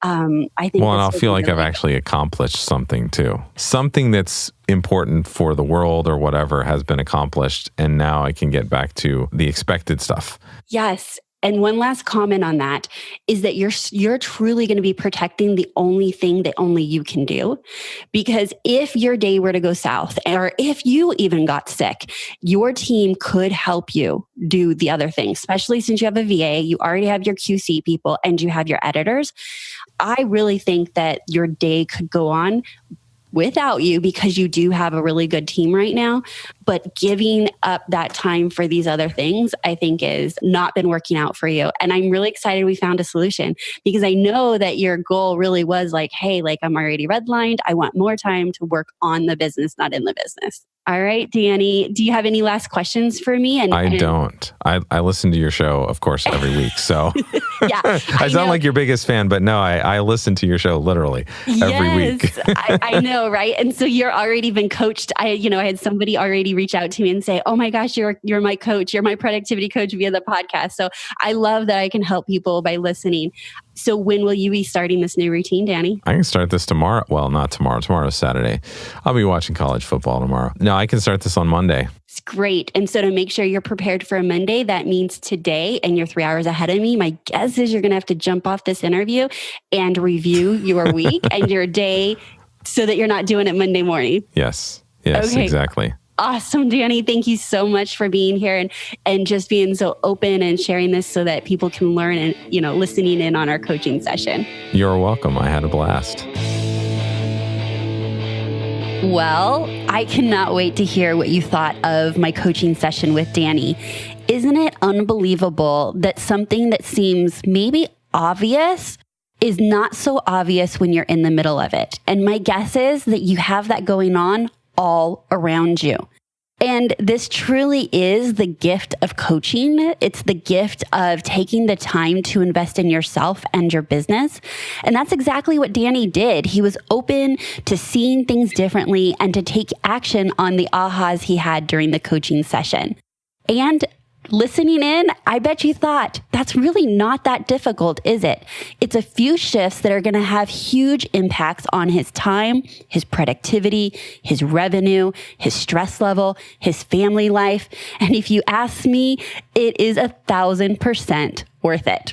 I think. Well, and I'll feel like I've actually accomplished something too. Something that's important for the world or whatever has been accomplished, and now I can get back to the expected stuff. Yes. And one last comment on that is that you're truly going to be protecting the only thing that only you can do. Because if your day were to go south, or if you even got sick, your team could help you do the other things, especially since you have a VA, you already have your QC people, and you have your editors. I really think that your day could go on without you because you do have a really good team right now. But giving up that time for these other things, I think is not been working out for you. And I'm really excited we found a solution, because I know that your goal really was hey, I'm already redlined. I want more time to work on the business, not in the business. All right, Danny, do you have any last questions for me? I don't. I listen to your show, of course, every week. So yeah, I sound like your biggest fan, but no, I listen to your show literally every week. I know, right? And so you're already been coached. I had somebody already reach out to me and say, "Oh my gosh, you're my coach. You're my productivity coach via the podcast." So I love that I can help people by listening. So when will you be starting this new routine, Danny? I can start this tomorrow. Well, not tomorrow. Tomorrow's Saturday. I'll be watching college football tomorrow. No, I can start this on Monday. It's great. And so to make sure you're prepared for a Monday, that means today, and you're 3 hours ahead of me, my guess is you're going to have to jump off this interview and review your week and your day so that you're not doing it Monday morning. Yes, okay. Exactly. Awesome, Danny. Thank you so much for being here and just being so open and sharing this so that people can learn and, listening in on our coaching session. You're welcome. I had a blast. Well, I cannot wait to hear what you thought of my coaching session with Danny. Isn't it unbelievable that something that seems maybe obvious is not so obvious when you're in the middle of it? And my guess is that you have that going on all around you. And this truly is the gift of coaching. It's the gift of taking the time to invest in yourself and your business. And that's exactly what Danny did. He was open to seeing things differently and to take action on the ahas he had during the coaching session. And listening in, I bet you thought, that's really not that difficult, is it? It's a few shifts that are going to have huge impacts on his time, his productivity, his revenue, his stress level, his family life. And if you ask me, it is 1,000% worth it.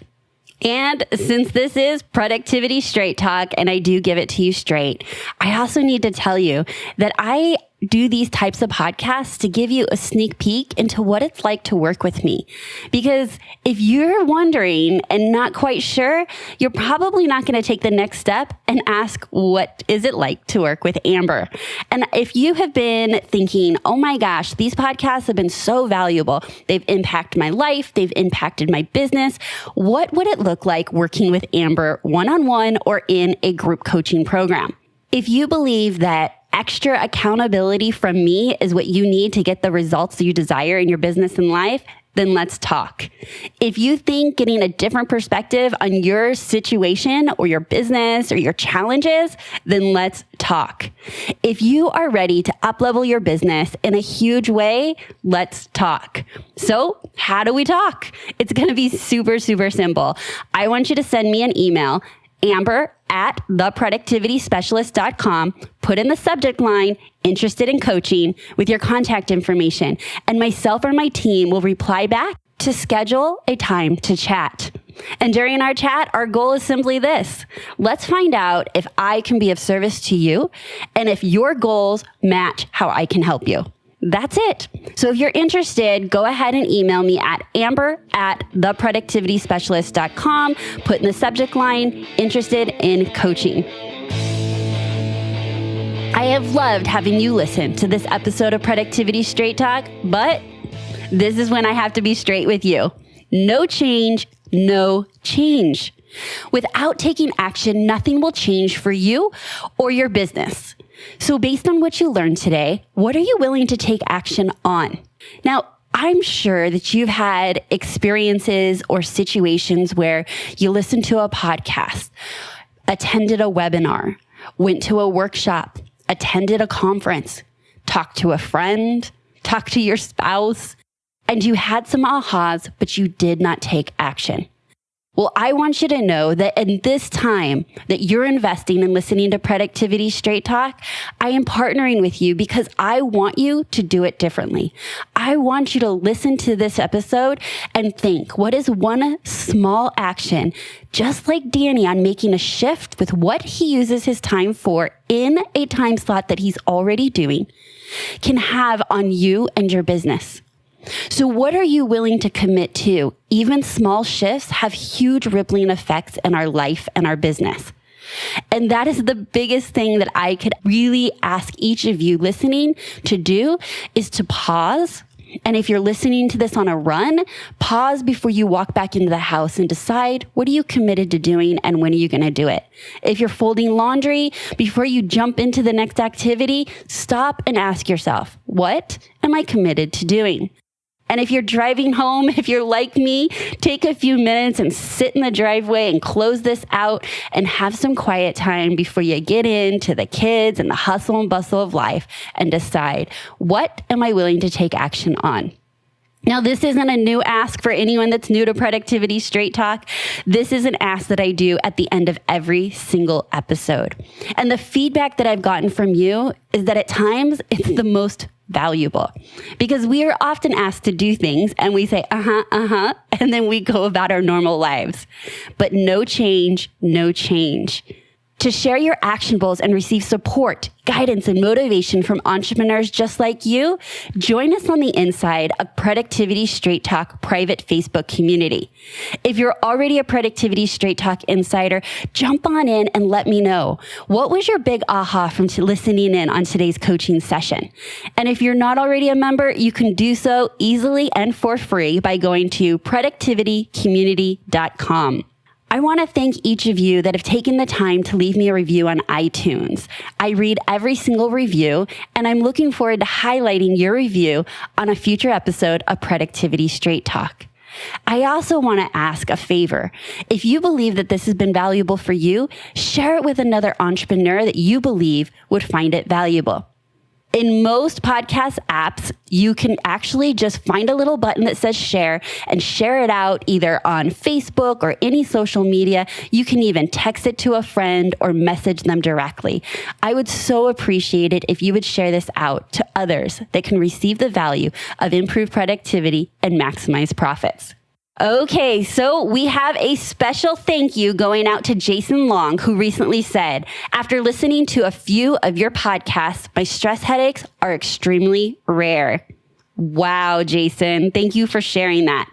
And since this is Productivity Straight Talk, and I do give it to you straight, I also need to tell you that I do these types of podcasts to give you a sneak peek into what it's like to work with me. Because if you're wondering and not quite sure, you're probably not going to take the next step and ask, what is it like to work with Amber? And if you have been thinking, oh my gosh, these podcasts have been so valuable, they've impacted my life, they've impacted my business, what would it look like working with Amber one-on-one or in a group coaching program? If you believe that extra accountability from me is what you need to get the results you desire in your business and life, then let's talk. If you think getting a different perspective on your situation or your business or your challenges, then let's talk. If you are ready to up-level your business in a huge way, let's talk. So how do we talk? It's going to be super, super simple. I want you to send me an email, amber@theproductivityspecialist.com. Put in the subject line, interested in coaching, with your contact information. And myself or my team will reply back to schedule a time to chat. And during our chat, our goal is simply this. Let's find out if I can be of service to you and if your goals match how I can help you. That's it. So if you're interested, go ahead and email me at amber@theproductivityspecialist.com. Put in the subject line, interested in coaching. I have loved having you listen to this episode of Productivity Straight Talk, but this is when I have to be straight with you. No change, no change. Without taking action, nothing will change for you or your business. So based on what you learned today, what are you willing to take action on? Now, I'm sure that you've had experiences or situations where you listened to a podcast, attended a webinar, went to a workshop, attended a conference, talked to a friend, talked to your spouse, and you had some ahas, but you did not take action. Well, I want you to know that in this time that you're investing in listening to Productivity Straight Talk, I am partnering with you because I want you to do it differently. I want you to listen to this episode and think, what is one small action, just like Danny on making a shift with what he uses his time for in a time slot that he's already doing, can have on you and your business? So what are you willing to commit to? Even small shifts have huge rippling effects in our life and our business. And that is the biggest thing that I could really ask each of you listening to do, is to pause. And if you're listening to this on a run, pause before you walk back into the house and decide, what are you committed to doing and when are you going to do it? If you're folding laundry, before you jump into the next activity, stop and ask yourself, What am I committed to doing? And if you're driving home, if you're like me, take a few minutes and sit in the driveway and close this out and have some quiet time before you get into the kids and the hustle and bustle of life and decide, what am I willing to take action on? Now, this isn't a new ask for anyone that's new to Productivity Straight Talk. This is an ask that I do at the end of every single episode. And the feedback that I've gotten from you is that at times it's the most valuable, because we are often asked to do things and we say, and then we go about our normal lives. But no change, no change. To share your actionables and receive support, guidance, and motivation from entrepreneurs just like you, join us on the inside of Productivity Straight Talk private Facebook community. If you're already a Productivity Straight Talk insider, jump on in and let me know. What was your big aha from listening in on today's coaching session? And if you're not already a member, you can do so easily and for free by going to productivitycommunity.com. I want to thank each of you that have taken the time to leave me a review on iTunes. I read every single review, and I'm looking forward to highlighting your review on a future episode of Productivity Straight Talk. I also want to ask a favor. If you believe that this has been valuable for you, share it with another entrepreneur that you believe would find it valuable. In most podcast apps, you can actually just find a little button that says share and share it out either on Facebook or any social media. You can even text it to a friend or message them directly. I would so appreciate it if you would share this out to others that can receive the value of improved productivity and maximize profits. Okay, so we have a special thank you going out to Jason Long, who recently said, after listening to a few of your podcasts, my stress headaches are extremely rare. Wow, Jason, thank you for sharing that.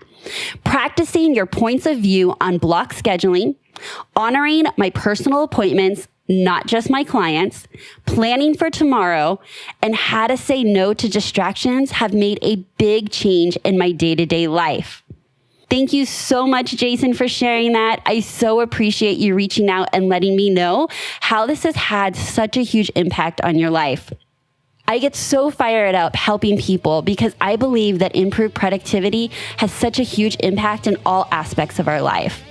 Practicing your points of view on block scheduling, honoring my personal appointments, not just my clients, planning for tomorrow, and how to say no to distractions have made a big change in my day-to-day life. Thank you so much, Jason, for sharing that. I so appreciate you reaching out and letting me know how this has had such a huge impact on your life. I get so fired up helping people because I believe that improved productivity has such a huge impact in all aspects of our life.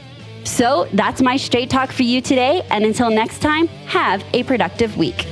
So that's my straight talk for you today. And until next time, have a productive week.